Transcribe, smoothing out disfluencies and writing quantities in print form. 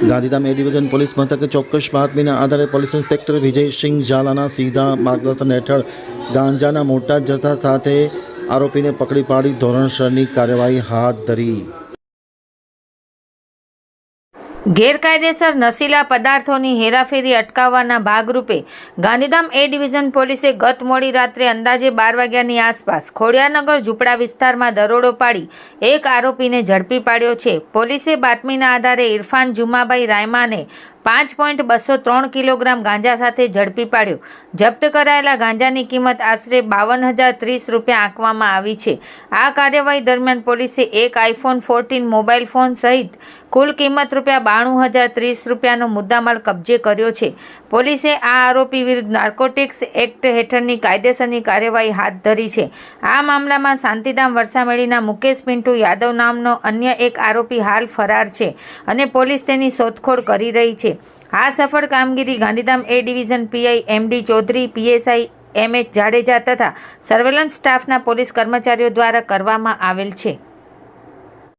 Gandhidham A division police મથકે ચોક્કસ બાતમીના આધારે પોલીસ ઇન્સ્પેક્ટર વિજયસિંહ ઝાલાના સીધા માર્ગદર્શન હેઠળ ગાંજાના મોટા જથ્થા સાથે આરોપીને પકડી પાડી ધોરણસરની કાર્યવાહી હાથ ધરી। ગેરકાયદેસર નશીલા પદાર્થોની હેરાફેરી અટકાવવાના ભાગરૂપે ગાંધીધામ એ ડિવિઝન પોલીસે ગત મોડી રાત્રે અંદાજે 12 વાગ્યાની આસપાસ ખોડિયારનગર ઝૂંપડા વિસ્તારમાં દરોડો પાડી એક આરોપીને ઝડપી પાડ્યો છે। પોલીસે બાતમીના આધારે ઇરફાન જુમાભાઈ રાયમાને 5.203 કિલોગ્રામ ગાંજા સાથે ઝડપી પાડ્યો। જપ્ત કરાયેલા ગાંજાની કિંમત આશરે 52,030 રૂપિયા આંકવામાં આવી છે। આ કાર્યવાહી દરમિયાન પોલીસે એક આઈફોન 14 મોબાઈલ ફોન સહિત કુલ કિંમત રૂપિયા 92,030 રૂપિયાનો મુદ્દામાલ કબજે કર્યો છે। પોલીસે આ આરોપી વિરુદ્ધ નાર્કોટિક્સ એક્ટ હેઠળની કાયદેસરની કાર્યવાહી હાથ ધરી છે। આ મામલામાં શાંતિધામ વરસામેડીના મુકેશ પિન્ટુ યાદવ નામનો અન્ય એક આરોપી હાલ ફરાર છે અને પોલીસ તેની શોધખોળ કરી રહી છે। આ સફળ કામગીરી Gandhidham A division PI MD Chaudhary, PSI MH Jadeja તથા સર્વેલન્સ સ્ટાફના પોલીસ કર્મચારીઓ દ્વારા કરવામાં આવેલ છે।